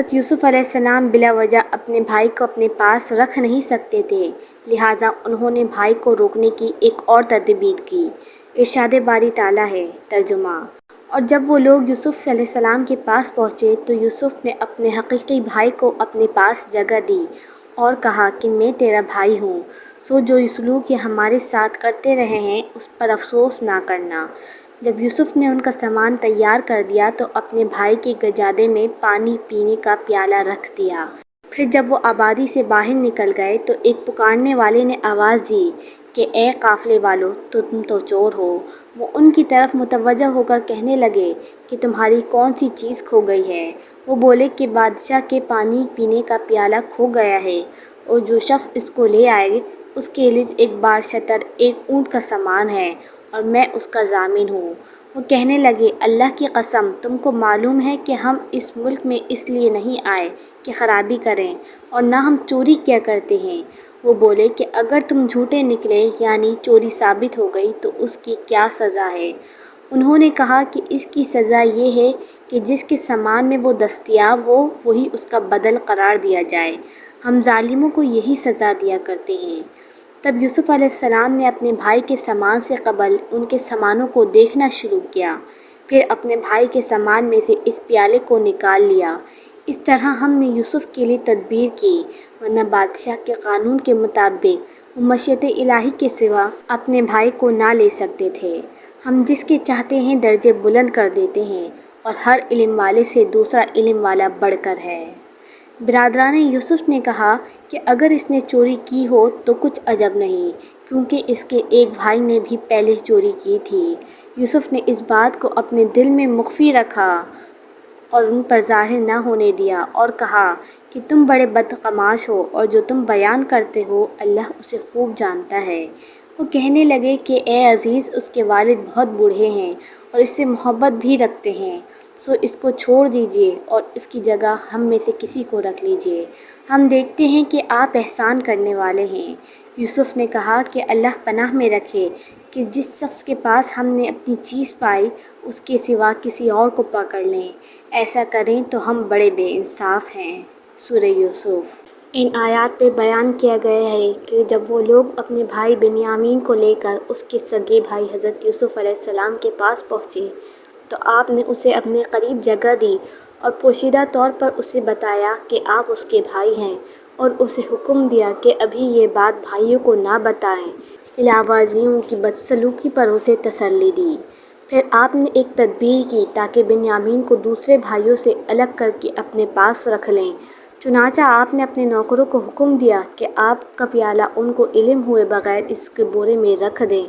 حضرت یوسف علیہ السلام بلا وجہ اپنے بھائی کو اپنے پاس رکھ نہیں سکتے تھے، لہٰذا انہوں نے بھائی کو روکنے کی ایک اور تدبیر کی۔ ارشاد باری تعالیٰ ہے، ترجمہ۔ اور جب وہ لوگ یوسف علیہ السلام کے پاس پہنچے تو یوسف نے اپنے حقیقی بھائی کو اپنے پاس جگہ دی اور کہا کہ میں تیرا بھائی ہوں، سو جو سلوک یہ ہمارے ساتھ کرتے رہے ہیں اس پر افسوس نہ کرنا۔ جب یوسف نے ان کا سامان تیار کر دیا تو اپنے بھائی کے گجادے میں پانی پینے کا پیالہ رکھ دیا۔ پھر جب وہ آبادی سے باہر نکل گئے تو ایک پکارنے والے نے آواز دی کہ اے قافلے والو، تم تو چور ہو۔ وہ ان کی طرف متوجہ ہو کر کہنے لگے کہ تمہاری کون سی چیز کھو گئی ہے؟ وہ بولے کہ بادشاہ کے پانی پینے کا پیالہ کھو گیا ہے، اور جو شخص اس کو لے آئے اس کے لیے ایک بار شطر ایک اونٹ کا سامان ہے اور میں اس کا ضامن ہوں۔ وہ کہنے لگے اللہ کی قسم، تم کو معلوم ہے کہ ہم اس ملک میں اس لیے نہیں آئے کہ خرابی کریں، اور نہ ہم چوری کیا کرتے ہیں۔ وہ بولے کہ اگر تم جھوٹے نکلے یعنی چوری ثابت ہو گئی تو اس کی کیا سزا ہے؟ انہوں نے کہا کہ اس کی سزا یہ ہے کہ جس کے سامان میں وہ دستیاب ہو وہی اس کا بدل قرار دیا جائے۔ ہم ظالموں کو یہی سزا دیا کرتے ہیں۔ تب یوسف علیہ السلام نے اپنے بھائی کے سامان سے قبل ان کے سامانوں کو دیکھنا شروع کیا، پھر اپنے بھائی کے سامان میں سے اس پیالے کو نکال لیا۔ اس طرح ہم نے یوسف کے لیے تدبیر کی، ورنہ بادشاہ کے قانون کے مطابق وہ مشیت الہی کے سوا اپنے بھائی کو نہ لے سکتے تھے۔ ہم جس کے چاہتے ہیں درجے بلند کر دیتے ہیں، اور ہر علم والے سے دوسرا علم والا بڑھ کر ہے۔ برادران یوسف نے کہا کہ اگر اس نے چوری کی ہو تو کچھ عجب نہیں، کیونکہ اس کے ایک بھائی نے بھی پہلے چوری کی تھی۔ یوسف نے اس بات کو اپنے دل میں مخفی رکھا اور ان پر ظاہر نہ ہونے دیا، اور کہا کہ تم بڑے بدقماش ہو، اور جو تم بیان کرتے ہو اللہ اسے خوب جانتا ہے۔ وہ کہنے لگے کہ اے عزیز، اس کے والد بہت بوڑھے ہیں اور اس سے محبت بھی رکھتے ہیں، سو اس کو چھوڑ دیجیے اور اس کی جگہ ہم میں سے کسی کو رکھ لیجیے، ہم دیکھتے ہیں کہ آپ احسان کرنے والے ہیں۔ یوسف نے کہا کہ اللہ پناہ میں رکھے کہ جس شخص کے پاس ہم نے اپنی چیز پائی اس کے سوا کسی اور کو پکڑ لیں، ایسا کریں تو ہم بڑے بے انصاف ہیں۔ سورہ یوسف۔ ان آیات پہ بیان کیا گیا ہے کہ جب وہ لوگ اپنے بھائی بنیامین کو لے کر اس کے سگے بھائی حضرت یوسف علیہ السلام کے پاس پہنچے تو آپ نے اسے اپنے قریب جگہ دی اور پوشیدہ طور پر اسے بتایا کہ آپ اس کے بھائی ہیں، اور اسے حکم دیا کہ ابھی یہ بات بھائیوں کو نہ بتائیں۔ علاوہ ازیں ان کی بدسلوکی پر اسے تسلی دی۔ پھر آپ نے ایک تدبیر کی تاکہ بنیامین کو دوسرے بھائیوں سے الگ کر کے اپنے پاس رکھ لیں۔ چنانچہ آپ نے اپنے نوکروں کو حکم دیا کہ آپ کا پیالہ ان کو علم ہوئے بغیر اس کے بورے میں رکھ دیں۔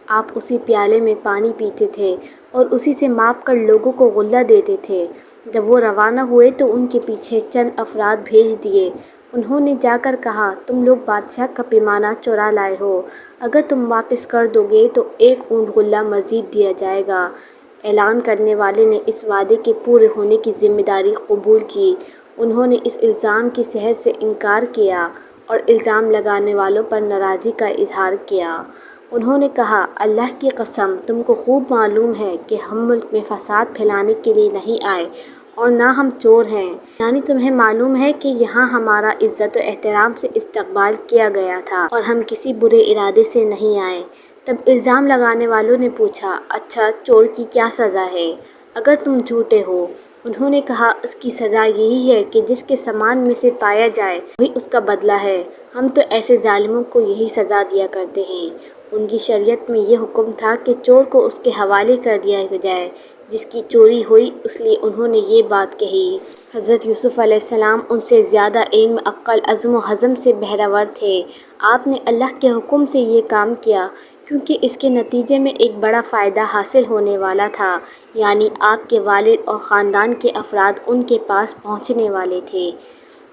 آپ اسی پیالے میں پانی پیتے تھے اور اسی سے ماپ کر لوگوں کو غلہ دیتے تھے۔ جب وہ روانہ ہوئے تو ان کے پیچھے چند افراد بھیج دیے۔ انہوں نے جا کر کہا تم لوگ بادشاہ کا پیمانہ چرا لائے ہو، اگر تم واپس کر دو گے تو ایک اونٹ غلہ مزید دیا جائے گا۔ اعلان کرنے والے نے اس وعدے کے پورے ہونے کی ذمہ داری قبول کی۔ انہوں نے اس الزام کی صحت سے انکار کیا اور الزام لگانے والوں پر ناراضی کا اظہار کیا۔ انہوں نے کہا اللہ کی قسم، تم کو خوب معلوم ہے کہ ہم ملک میں فساد پھیلانے کے لیے نہیں آئے اور نہ ہم چور ہیں، یعنی تمہیں معلوم ہے کہ یہاں ہمارا عزت و احترام سے استقبال کیا گیا تھا اور ہم کسی برے ارادے سے نہیں آئے۔ تب الزام لگانے والوں نے پوچھا اچھا چور کی کیا سزا ہے اگر تم جھوٹے ہو؟ انہوں نے کہا اس کی سزا یہی ہے کہ جس کے سامان میں سے پایا جائے وہی اس کا بدلہ ہے، ہم تو ایسے ظالموں کو یہی سزا دیا کرتے ہیں۔ ان کی شریعت میں یہ حکم تھا کہ چور کو اس کے حوالے کر دیا جائے جس کی چوری ہوئی، اس لیے انہوں نے یہ بات کہی۔ حضرت یوسف علیہ السلام ان سے زیادہ علم، عقل، عزم و حزم سے بہرور تھے۔ آپ نے اللہ کے حکم سے یہ کام کیا کیونکہ اس کے نتیجے میں ایک بڑا فائدہ حاصل ہونے والا تھا، یعنی آپ کے والد اور خاندان کے افراد ان کے پاس پہنچنے والے تھے۔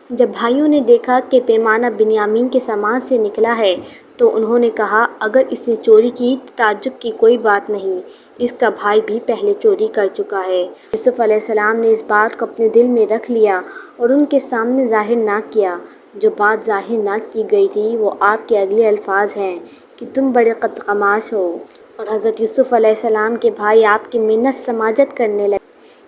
جب بھائیوں نے دیکھا کہ پیمانہ بنیامین کے سامان سے نکلا ہے تو انہوں نے کہا اگر اس نے چوری کی تو تعجب کی کوئی بات نہیں، اس کا بھائی بھی پہلے چوری کر چکا ہے۔ یوسف علیہ السلام نے اس بات کو اپنے دل میں رکھ لیا اور ان کے سامنے ظاہر نہ کیا۔ جو بات ظاہر نہ کی گئی تھی وہ آپ کے اگلے الفاظ ہیں کہ تم بڑے بدقماش ہو۔ اور حضرت یوسف علیہ السلام کے بھائی آپ کی منت سماجت کرنے لگے۔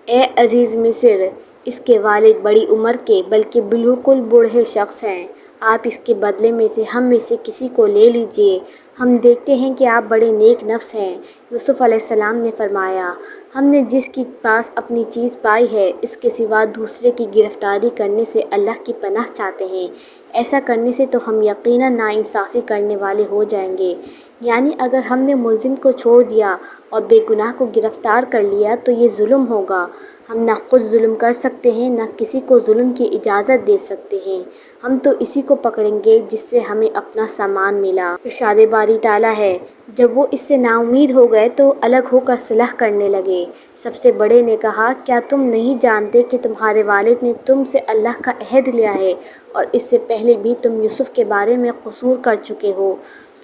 اے عزیز مصر، اس کے والد بڑی عمر کے بلکہ بالکل بوڑھے شخص ہیں۔ آپ اس کے بدلے میں سے ہم میں سے کسی کو لے لیجئے، ہم دیکھتے ہیں کہ آپ بڑے نیک نفس ہیں۔ یوسف علیہ السلام نے فرمایا، ہم نے جس کے پاس اپنی چیز پائی ہے اس کے سوا دوسرے کی گرفتاری کرنے سے اللہ کی پناہ چاہتے ہیں۔ ایسا کرنے سے تو ہم یقیناً ناانصافی کرنے والے ہو جائیں گے۔ یعنی اگر ہم نے ملزم کو چھوڑ دیا اور بے گناہ کو گرفتار کر لیا تو یہ ظلم ہوگا۔ ہم نہ خود ظلم کر سکتے ہیں نہ کسی کو ظلم کی اجازت دے سکتے ہیں۔ ہم تو اسی کو پکڑیں گے جس سے ہمیں اپنا سامان ملا۔ ارشاد باری تعالیٰ ہے، جب وہ اس سے نا امید ہو گئے تو الگ ہو کر صلح کرنے لگے۔ سب سے بڑے نے کہا، کیا تم نہیں جانتے کہ تمہارے والد نے تم سے اللہ کا عہد لیا ہے اور اس سے پہلے بھی تم یوسف کے بارے میں قصور کر چکے ہو؟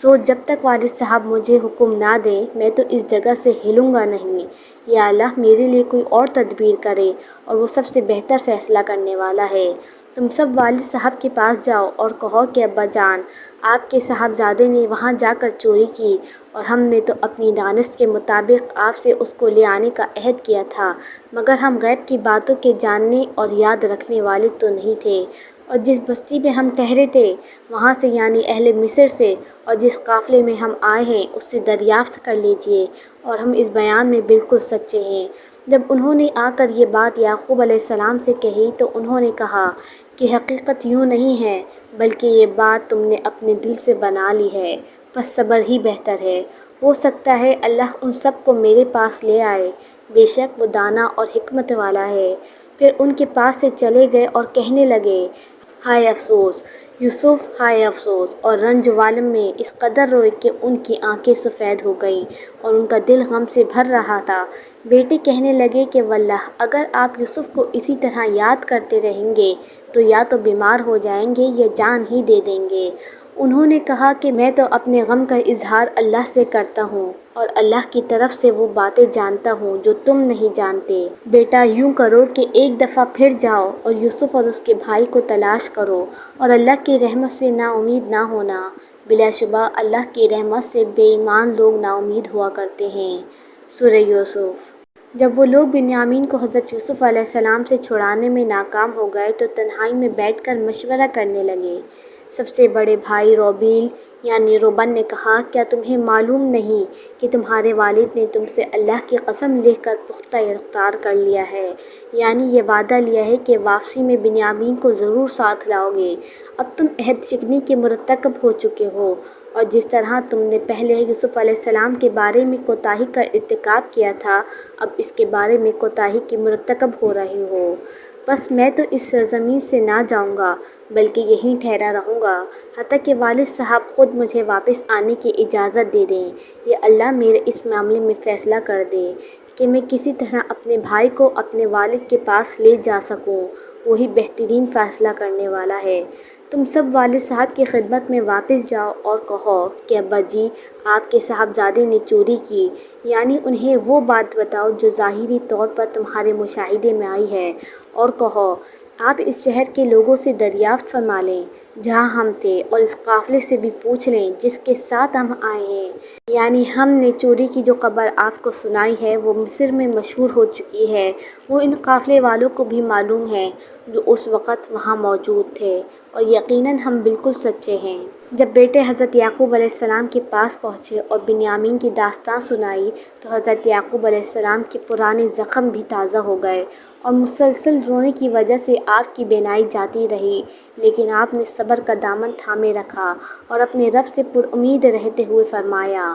سو جب تک والد صاحب مجھے حکم نہ دیں میں تو اس جگہ سے ہلوں گا نہیں۔ یا اللہ میرے لیے کوئی اور تدبیر کرے اور وہ سب سے بہتر فیصلہ کرنے والا ہے۔ تم سب والد صاحب کے پاس جاؤ اور کہو کہ ابا جان، آپ کے صاحبزادے نے وہاں جا کر چوری کی اور ہم نے تو اپنی دانست کے مطابق آپ سے اس کو لے آنے کا عہد کیا تھا، مگر ہم غیب کی باتوں کے جاننے اور یاد رکھنے والے تو نہیں تھے، اور جس بستی میں ہم ٹھہرے تھے وہاں سے یعنی اہل مصر سے اور جس قافلے میں ہم آئے ہیں اس سے دریافت کر لیجئے، اور ہم اس بیان میں بالکل سچے ہیں۔ جب انہوں نے آ کر یہ بات یعقوب علیہ السلام سے کہی تو انہوں نے کہا کہ حقیقت یوں نہیں ہے بلکہ یہ بات تم نے اپنے دل سے بنا لی ہے، پس صبر ہی بہتر ہے۔ ہو سکتا ہے اللہ ان سب کو میرے پاس لے آئے، بے شک وہ دانا اور حکمت والا ہے۔ پھر ان کے پاس سے چلے گئے اور کہنے لگے، ہائے افسوس یوسف، ہائے افسوس، اور رنج و والم میں اس قدر روئے کہ ان کی آنکھیں سفید ہو گئیں اور ان کا دل غم سے بھر رہا تھا۔ بیٹے کہنے لگے کہ واللہ اگر آپ یوسف کو اسی طرح یاد کرتے رہیں گے تو یا تو بیمار ہو جائیں گے یا جان ہی دے دیں گے۔ انہوں نے کہا کہ میں تو اپنے غم کا اظہار اللہ سے کرتا ہوں اور اللہ کی طرف سے وہ باتیں جانتا ہوں جو تم نہیں جانتے۔ بیٹا یوں کرو کہ ایک دفعہ پھر جاؤ اور یوسف اور اس کے بھائی کو تلاش کرو اور اللہ کی رحمت سے نا امید نہ ہونا، بلا شبہ اللہ کی رحمت سے بے ایمان لوگ نا امید ہوا کرتے ہیں۔ سورہ یوسف۔ جب وہ لوگ بنیامین کو حضرت یوسف علیہ السلام سے چھڑانے میں ناکام ہو گئے تو تنہائی میں بیٹھ کر مشورہ کرنے لگے۔ سب سے بڑے بھائی روبیل یعنی روبن نے کہا، کیا تمہیں معلوم نہیں کہ تمہارے والد نے تم سے اللہ کی قسم لے کر پختہ اقرار کر لیا ہے، یعنی یہ وعدہ لیا ہے کہ واپسی میں بنیامین کو ضرور ساتھ لاؤ گے۔ اب تم عہد شکنی کے مرتکب ہو چکے ہو، اور جس طرح تم نے پہلے یوسف علیہ السلام کے بارے میں کوتاہی کا ارتکاب کیا تھا اب اس کے بارے میں کوتاہی کے مرتکب ہو رہے ہو۔ بس میں تو اس سرزمین سے نہ جاؤں گا بلکہ یہیں ٹھہرا رہوں گا حتیٰ کہ والد صاحب خود مجھے واپس آنے کی اجازت دے دیں، یا اللہ میرے اس معاملے میں فیصلہ کر دے کہ میں کسی طرح اپنے بھائی کو اپنے والد کے پاس لے جا سکوں، وہی بہترین فیصلہ کرنے والا ہے۔ تم سب والد صاحب کی خدمت میں واپس جاؤ اور کہو کہ ابا جی، آپ کے صاحبزادے نے چوری کی، یعنی انہیں وہ بات بتاؤ جو ظاہری طور پر تمہارے مشاہدے میں آئی ہے، اور کہو آپ اس شہر کے لوگوں سے دریافت فرما لیں جہاں ہم تھے اور اس قافلے سے بھی پوچھ لیں جس کے ساتھ ہم آئے ہیں، یعنی ہم نے چوری کی جو خبر آپ کو سنائی ہے وہ مصر میں مشہور ہو چکی ہے، وہ ان قافلے والوں کو بھی معلوم ہے جو اس وقت وہاں موجود تھے، اور یقیناً ہم بالکل سچے ہیں۔ جب بیٹے حضرت یعقوب علیہ السلام کے پاس پہنچے اور بنیامین کی داستان سنائی تو حضرت یعقوب علیہ السلام کے پرانے زخم بھی تازہ ہو گئے اور مسلسل رونے کی وجہ سے آپ کی بینائی جاتی رہی، لیکن آپ نے صبر کا دامن تھامے رکھا اور اپنے رب سے پر امید رہتے ہوئے فرمایا،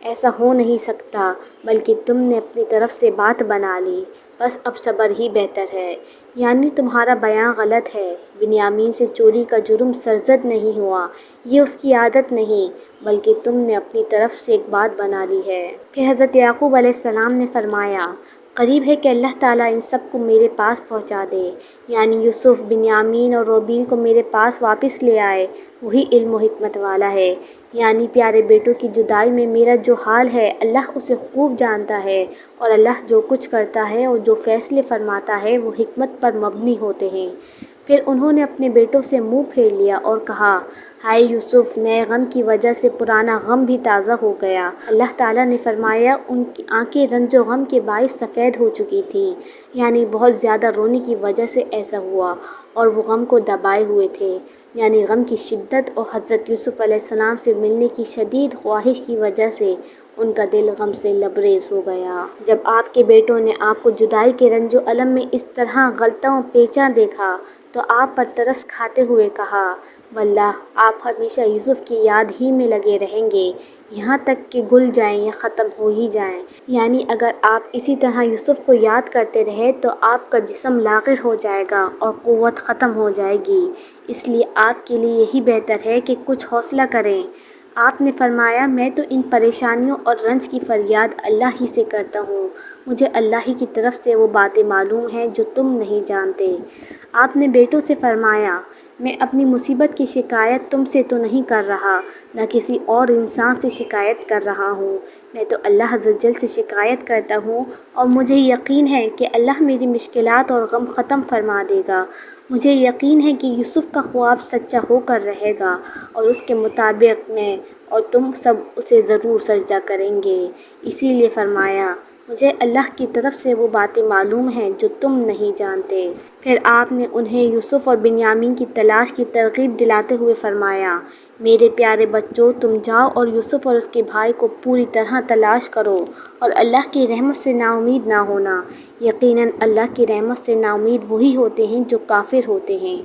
ایسا ہو نہیں سکتا بلکہ تم نے اپنی طرف سے بات بنا لی، بس اب صبر ہی بہتر ہے، یعنی تمہارا بیان غلط ہے، بنیامین سے چوری کا جرم سرزد نہیں ہوا، یہ اس کی عادت نہیں بلکہ تم نے اپنی طرف سے ایک بات بنا لی ہے۔ پھر حضرت یعقوب علیہ السلام نے فرمایا، قریب ہے کہ اللہ تعالیٰ ان سب کو میرے پاس پہنچا دے، یعنی یوسف، بنیامین اور روبیل کو میرے پاس واپس لے آئے، وہی علم و حکمت والا ہے، یعنی پیارے بیٹوں کی جدائی میں میرا جو حال ہے اللہ اسے خوب جانتا ہے، اور اللہ جو کچھ کرتا ہے اور جو فیصلے فرماتا ہے وہ حکمت پر مبنی ہوتے ہیں۔ پھر انہوں نے اپنے بیٹوں سے منہ پھیر لیا اور کہا، ہائے یوسف، نئے غم کی وجہ سے پرانا غم بھی تازہ ہو گیا۔ اللہ تعالیٰ نے فرمایا، ان کی آنکھیں رنج و غم کے باعث سفید ہو چکی تھیں، یعنی بہت زیادہ رونے کی وجہ سے ایسا ہوا، اور وہ غم کو دبائے ہوئے تھے، یعنی غم کی شدت اور حضرت یوسف علیہ السلام سے ملنے کی شدید خواہش کی وجہ سے ان کا دل غم سے لبریز ہو گیا۔ جب آپ کے بیٹوں نے آپ کو جدائی کے رنج و الم میں اس طرح غلطاں و پیچاں دیکھا تو آپ پر ترس کھاتے ہوئے کہا، واللہ آپ ہمیشہ یوسف کی یاد ہی میں لگے رہیں گے، یہاں تک کہ گل جائیں یا ختم ہو ہی جائیں۔ یعنی اگر آپ اسی طرح یوسف کو یاد کرتے رہے تو آپ کا جسم لاغر ہو جائے گا اور قوت ختم ہو جائے گی، اس لیے آپ کے لیے یہی بہتر ہے کہ کچھ حوصلہ کریں۔ آپ نے فرمایا، میں تو ان پریشانیوں اور رنج کی فریاد اللہ ہی سے کرتا ہوں، مجھے اللہ ہی کی طرف سے وہ باتیں معلوم ہیں جو تم نہیں جانتے۔ آپ نے بیٹوں سے فرمایا، میں اپنی مصیبت کی شکایت تم سے تو نہیں کر رہا، نہ کسی اور انسان سے شکایت کر رہا ہوں، میں تو اللہ عز و جل سے شکایت کرتا ہوں، اور مجھے یقین ہے کہ اللہ میری مشکلات اور غم ختم فرما دے گا۔ مجھے یقین ہے کہ یوسف کا خواب سچا ہو کر رہے گا، اور اس کے مطابق میں اور تم سب اسے ضرور سجدہ کریں گے۔ اسی لیے فرمایا، مجھے اللہ کی طرف سے وہ باتیں معلوم ہیں جو تم نہیں جانتے۔ پھر آپ نے انہیں یوسف اور بنیامین کی تلاش کی ترغیب دلاتے ہوئے فرمایا، میرے پیارے بچوں، تم جاؤ اور یوسف اور اس کے بھائی کو پوری طرح تلاش کرو، اور اللہ کی رحمت سے نا امید نہ ہونا، یقیناً اللہ کی رحمت سے نا امید وہی ہوتے ہیں جو کافر ہوتے ہیں۔